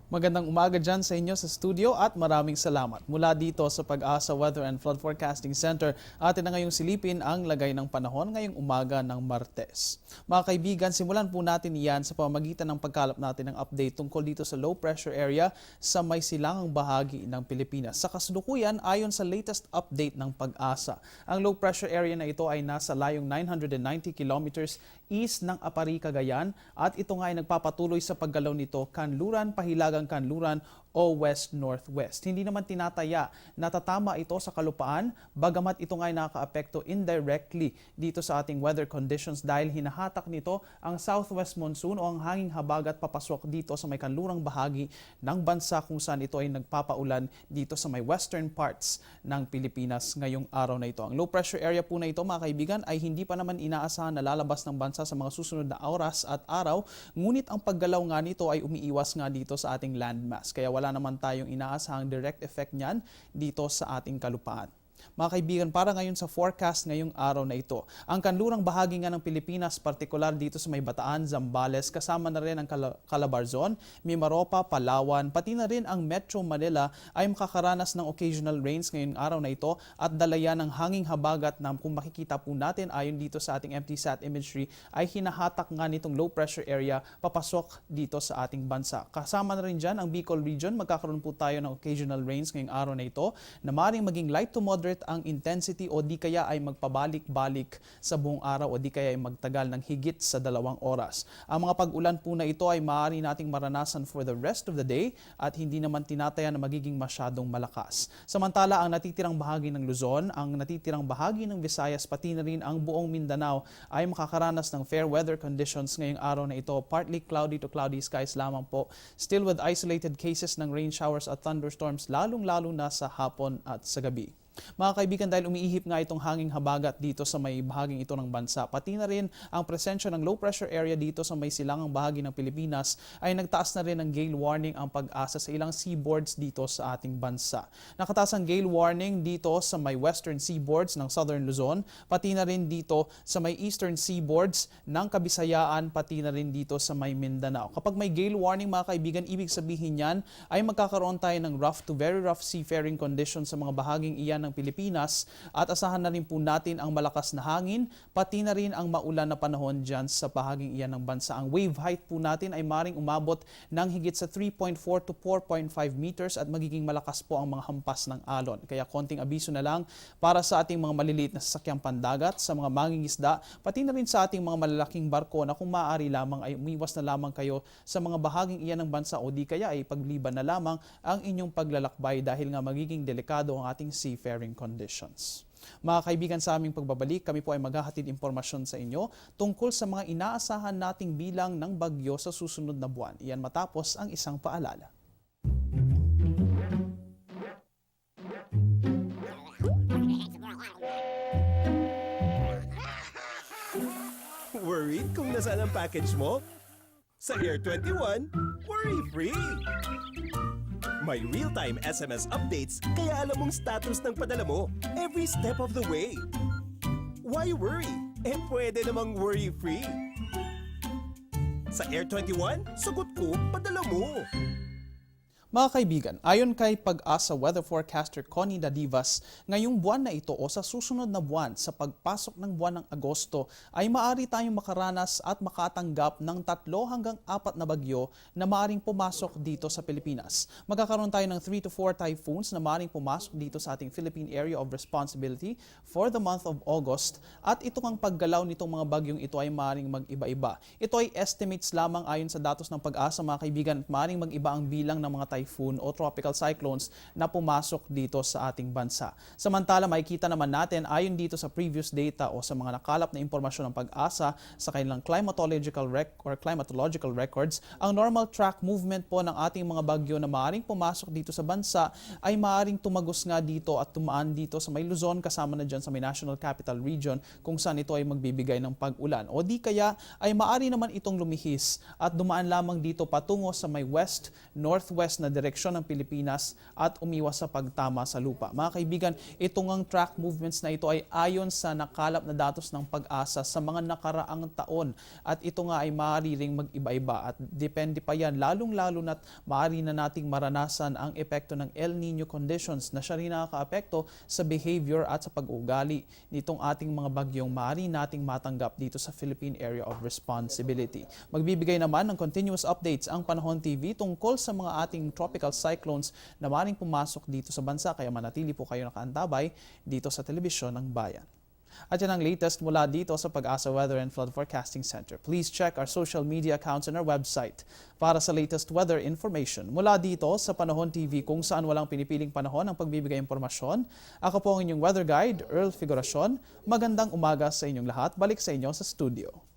Magandang umaga dyan sa inyo sa studio at maraming salamat. Mula dito sa Pag-asa Weather and Flood Forecasting Center, atin na ngayong silipin ang lagay ng panahon ngayong umaga ng Martes. Mga kaibigan, simulan po natin iyan sa pamamagitan ng pagkalap natin ng update tungkol dito sa low pressure area sa may silangang bahagi ng Pilipinas. Sa kasalukuyan, ayon sa latest update ng Pag-asa, ang low pressure area na ito ay nasa layong 990 kilometers east ng Apari, Cagayan at ito nga ay nagpapatuloy sa paggalaw nito kanluran, pahilagang kanluran o west-northwest. Hindi naman tinataya na tatama ito sa kalupaan, bagamat ito nga ay nakakaapekto indirectly dito sa ating weather conditions dahil hinahatak nito ang southwest monsoon o ang hanging habagat papasok dito sa may kanlurang bahagi ng bansa kung saan ito ay nagpapaulan dito sa may western parts ng Pilipinas ngayong araw na ito. Ang low pressure area po na ito, mga kaibigan, ay hindi pa naman inaasahan na lalabas ng bansa sa mga susunod na oras at araw, ngunit ang paggalaw nga nito ay umiiwas nga dito sa ating landmass. Kaya wala naman tayong inaasahang direct effect niyan dito sa ating kalupaan. Mga kaibigan, para ngayon sa forecast ngayong araw na ito, ang kanlurang bahagi nga ng Pilipinas, partikular dito sa may Bataan, Zambales, kasama na rin ang Calabarzon, Mimaropa, Palawan, pati na rin ang Metro Manila ay makakaranas ng occasional rains ngayong araw na ito at dalayan ng hanging habagat na kung makikita po natin ayon dito sa ating MTSAT imagery ay hinahatak nga nitong low pressure area papasok dito sa ating bansa. Kasama na rin dyan ang Bicol region, magkakaroon po tayo ng occasional rains ngayong araw na ito na maaaring maging light to moderate ang intensity o di kaya ay magpabalik-balik sa buong araw o di kaya ay magtagal ng higit sa 2 oras. Ang mga pag-ulan po na ito ay maaari nating maranasan for the rest of the day at hindi naman tinataya na magiging masyadong malakas. Samantala, ang natitirang bahagi ng Luzon, ang natitirang bahagi ng Visayas, pati na rin ang buong Mindanao ay makakaranas ng fair weather conditions ngayong araw na ito. Partly cloudy to cloudy skies lamang po. Still with isolated cases ng rain showers at thunderstorms lalong-lalo na sa hapon at sa gabi. Mga kaibigan, dahil umiihip nga itong hanging habagat dito sa may bahaging ito ng bansa, pati na rin ang presensya ng low pressure area dito sa may silangang bahagi ng Pilipinas ay nagtaas na rin ng gale warning ang Pag-asa sa ilang seaboards dito sa ating bansa. Nakataas ang gale warning dito sa may western seaboards ng southern Luzon, pati na rin dito sa may eastern seaboards ng Kabisayaan, pati na rin dito sa may Mindanao. Kapag may gale warning, mga kaibigan, ibig sabihin yan ay magkakaroon tayo ng rough to very rough seafaring conditions sa mga bahaging iyan ng Pilipinas at asahan na rin po natin ang malakas na hangin, pati na rin ang maulan na panahon dyan sa bahaging iyan ng bansa. Ang wave height po natin ay maring umabot ng higit sa 3.4 to 4.5 meters at magiging malakas po ang mga hampas ng alon. Kaya konting abiso na lang para sa ating mga maliliit na sasakyang pandagat, sa mga mangingisda, pati na rin sa ating mga malalaking barko na kung maaari lamang ay umiwas na lamang kayo sa mga bahaging iyan ng bansa o di kaya ay pagliban na lamang ang inyong paglalakbay dahil nga magiging delikado ang ating seafaring conditions. Mga kaibigan, sa aming pagbabalik, kami po ay maghahatid impormasyon sa inyo tungkol sa mga inaasahan nating bilang ng bagyo sa susunod na buwan. Iyan matapos ang isang paalala. Worried kung nasaan ang package mo? Sa Air 21, worry-free! May real-time SMS updates kaya alam mong status ng padala mo every step of the way. Why worry? Pwede namang worry-free. Sa Air 21, sagot ko, padala mo. Mga kaibigan, ayon kay Pag-asa weather forecaster Connie Dadivas, ngayong buwan na ito o sa susunod na buwan sa pagpasok ng buwan ng Agosto ay maaari tayong makaranas at makatanggap ng 3 hanggang 4 na bagyo na maaring pumasok dito sa Pilipinas. Magkakaroon tayo ng 3 to 4 typhoons na maaring pumasok dito sa ating Philippine Area of Responsibility for the month of August at itong ang paggalaw nitong mga bagyong ito ay maaring mag-iba-iba. Ito ay estimates lamang ayon sa datos ng Pag-asa, mga kaibigan, at maaring mag-iba ang bilang ng mga typhoon o tropical cyclones na pumasok dito sa ating bansa. Samantala, makikita naman natin ayon dito sa previous data o sa mga nakalap na impormasyon ng Pag-asa sa kanilang climatological records, ang normal track movement po ng ating mga bagyo na maaaring pumasok dito sa bansa ay maaaring tumagos nga dito at tumaan dito sa may Luzon, kasama na dyan sa may National Capital Region kung saan ito ay magbibigay ng pag-ulan. O di kaya ay maaari naman itong lumihis at dumaan lamang dito patungo sa may west, northwest na na direksyon ng Pilipinas at umiwas sa pagtama sa lupa. Mga kaibigan, itong ang track movements na ito ay ayon sa nakalap na datos ng Pag-asa sa mga nakaraang taon at ito nga ay maaari ring mag-iba-iba at depende pa yan lalong-lalo na't maaari na nating maranasan ang epekto ng El Nino conditions na siya rin nakakaapekto sa behavior at sa pag-ugali nitong ating mga bagyong maaari nating matanggap dito sa Philippine Area of Responsibility. Magbibigay naman ng continuous updates ang Panahon TV tungkol sa mga ating tropical cyclones na maaaring pumasok dito sa bansa kaya manatili po kayo nakaantabay dito sa telebisyon ng Bayan. At yan ang latest mula dito sa Pag-asa Weather and Flood Forecasting Center. Please check our social media accounts and our website para sa latest weather information. Mula dito sa Panahon TV kung saan walang pinipiling panahon ang pagbibigay impormasyon. Ako po ang inyong weather guide, Earl Figuracion. Magandang umaga sa inyong lahat. Balik sa inyo sa studio.